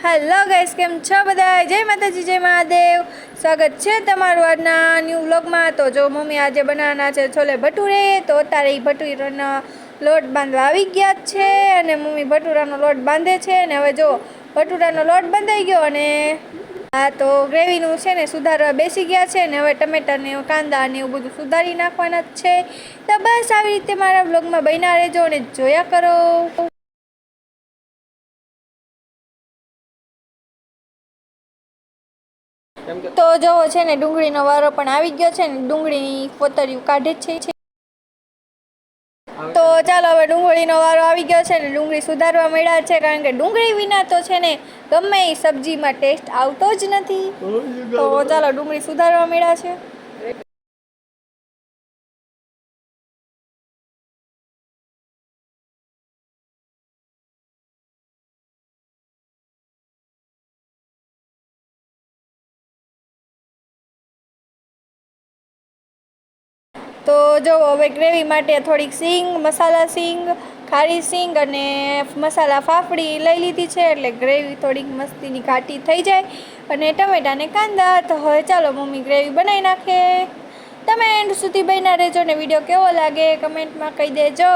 Hello guys, કેમ છો બધા? જય માતાજી, જય મહાદેવ. સ્વાગત છે તમારું આજના ન્યૂ વ્લોગમાં. તો જો મમ્મી આજે બનાવવાના છે છોલે ભટુરે. તો અત્યારે એ ભટુરાનો લોટ બાંધવા આવી ગયા છે અને મમ્મી ભટુરાનો લોટ બાંધે છે. અને હવે જો ભટુરાનો લોટ બંધાઈ ગયો અને હા તો ગ્રેવીનું છે ને સુધારવા બેસી ગયા છે ને હવે ટમેટા ને કાંદા ને એવું બધું સુધારી નાખવાના જ છે. તો બસ આવી રીતે મારા વ્લોગમાં બન્યા રહેજો અને જોયા કરો. તો જોવો છે ને ડુંગળીનો વારો પણ આવી ગયો છે ને ડુંગળીની કોતરિયું કાઢે છે. તો ચાલો હવે ડુંગળીનો વારો આવી ગયો છે ને ડુંગળી સુધારવા મળ્યા છે, કારણ કે ડુંગળી વિના તો છે ને ગમે એ સબ્જીમાં ટેસ્ટ આવતો જ નથી. તો ચાલો ડુંગળી સુધારવા મળ્યા છે. તો જો હવે ગ્રેવી માટે થોડીક સિંગ, મસાલા સિંગ, ખારી સિંગ અને મસાલા ફાફડી લઈ લીધી છે, એટલે ગ્રેવી થોડીક મસ્તીની ઘાટી થઈ જાય. અને ટમેટા ને કાંદા. તો હવે ચાલો મમ્મી ગ્રેવી બનાવી નાખે. તમે એન્ડ સુધી બન્યા રહેજો ને વિડીયો કેવો લાગે કમેન્ટમાં કહી દેજો.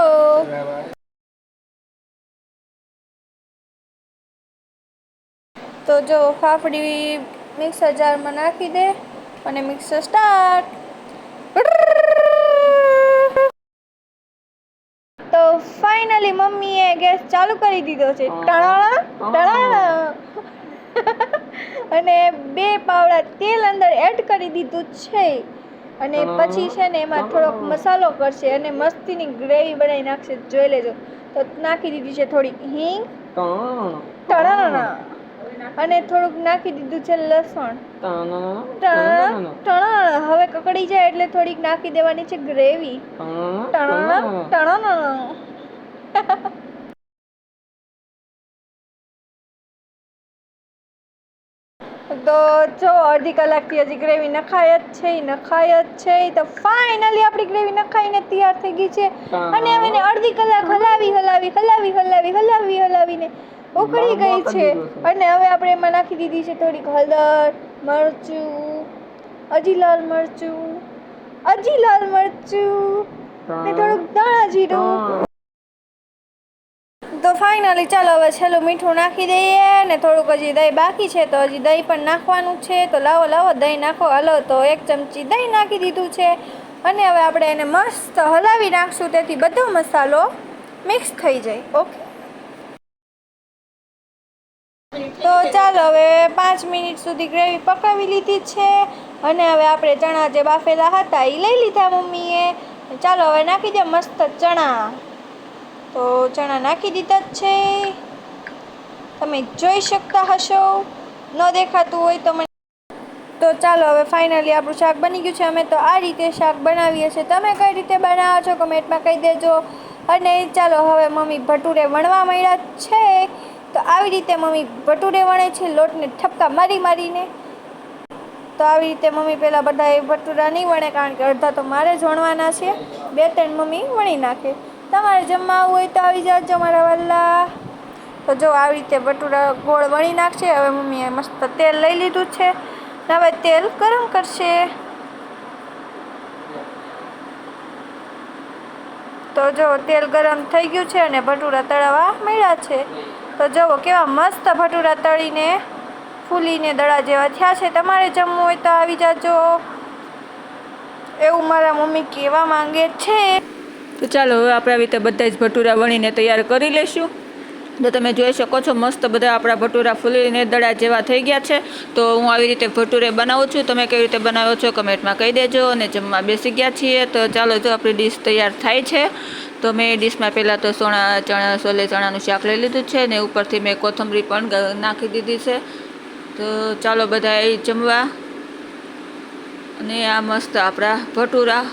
તો જો ફાફડી મિક્સર જારમાં નાખી દે અને મિક્સર સ્ટાર્ટ. તો ફાઇનલી મમ્મીએ ગેસ ચાલુ કરી દીધો છે. અને 2 પાવડા તેલ અંદર એડ કરી દીધું છે. અને પછી છે ને એમાં થોડોક મસાલો કરશે અને મસ્તીની ગ્રેવી બનાવી નાખશે, જોઈ લેજો. તો નાખી દીધી છે થોડીક હિંગ અને થોડુંક નાખી દીધું છે લસણ. હવે કકડી જાય એટલે થોડીક નાખી દેવાની છે ગ્રેવી. તો જો અડધી કલાકથી હજી ગ્રેવી નખાય જ છે. તો ફાઇનલી આપણી ગ્રેવી નખાઈને તૈયાર થઈ ગઈ છે. અને હવે એને અડધી કલાક હલાવીને ઉકળી ગઈ છે. અને હવે આપણે એમાં નાખી દીધી છે થોડીક હળદર, મરચું, હજી લાલ મરચું ને થોડુંક ધાણા જીરું. તો ફાઇનલી ચાલો હવે છેલ્લું મીઠું નાખી દઈએ ને થોડુંક હજી દહીં બાકી છે, તો હજી દહીં પણ નાખવાનું છે. તો લાવો દહીં નાખો. હાલો, તો 1 ચમચી દહીં નાખી દીધું છે. અને હવે આપણે એને મસ્ત હલાવી નાખશું, તેથી બધો મસાલો મિક્સ થઈ જાય. ઓકે, તો ચાલો હવે 5 મિનિટ સુધી ગ્રેવી પકાવી લીધી છે. અને હવે આપણે ચણા જે બાફેલા હતા એ લઈ લીધા મમ્મીએ. ચાલો હવે નાખી દે મસ્ત ચણા. તો ચણા નાખી દીધા જ છે, તમે જોઈ શકતા હશો. ન દેખાતું હોય તો મને. તો ચાલો હવે ફાઇનલી આપણું શાક બની ગયું છે. અમે તો આ રીતે શાક બનાવીએ છીએ. તમે કઈ રીતે બનાવો છો કમેન્ટમાં કહી દેજો. અને ચાલો હવે મમ્મી ભટુરે વણવા માંડ્યા છે. તો આવી રીતે મમ્મી ભટુરે વણે છે, લોટને ઠપકા મારીને. તો આવી રીતે મમ્મી પહેલાં બધા ભટુરા નહીં વણે, કારણ કે અડધા તો મારે જ વણવાના છે. 2-3 મમ્મી વણી નાખે. તમારે જમવા આવવું હોય તો આવી જાજો મારા વાલા. તો જો આવી રીતે ભટુરા ગોળ વણી નાખશે. હવે મમ્મીએ મસ્ત તેલ લઈ લીધું છે. હવે તેલ ગરમ કરશે. તો જો તેલ ગરમ થઈ ગયું છે અને ભટુરા તળાવા મળ્યા છે. તો જુઓ કેવા મસ્ત ભટુરા તળીને ફૂલીને દડા જેવા થયા છે. તમારે જમવું હોય તો આવી જાજો, એવું મારા મમ્મી કહેવા માંગે છે. તો ચાલો હવે આપણે આવી રીતે બધા જ ભટુરા વણીને તૈયાર કરી લઈશું. તો તમે જોઈ શકો છો મસ્ત બધા આપણા ભટુરા ફૂલીને દડા જેવા થઈ ગયા છે. તો હું આવી રીતે ભટુરે બનાવું છું. તમે કેવી રીતે બનાવો છો કમેન્ટમાં કહી દેજો. અને જમવા બેસી ગયા છીએ. તો ચાલો, જો આપણી ડીશ તૈયાર થાય છે. તો મેં ડીશમાં પહેલાં તો ચણાનું શાક લઈ લીધું છે ને ઉપરથી મેં કોથમરી પણ નાખી દીધી છે. તો ચાલો બધા એ જમવા. અને આ મસ્ત આપણા ભટુરા.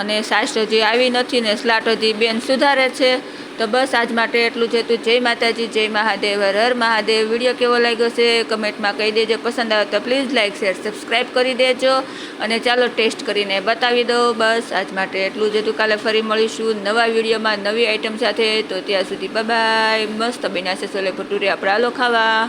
અને સાસ હજી આવી નથી ને સ્લાટ હજી બેન સુધારે છે. તો બસ આજ માટે એટલું જ હતું. જય માતાજી, જય મહાદેવ, હર હર મહાદેવ. વિડીયો કેવો લાગ્યો છે કમેન્ટમાં કહી દેજો. પસંદ આવે તો પ્લીઝ લાઇક, શેર, સબસ્ક્રાઈબ કરી દેજો. અને ચાલો ટેસ્ટ કરીને બતાવી દો. બસ આજ માટે એટલું જ હતું. કાલે ફરી મળીશું નવા વિડીયોમાં નવી આઈટમ સાથે. તો ત્યાં સુધી બાય. મસ્ત બન્યા છે છોલે ભટુરે. આપણે આલો ખાવા.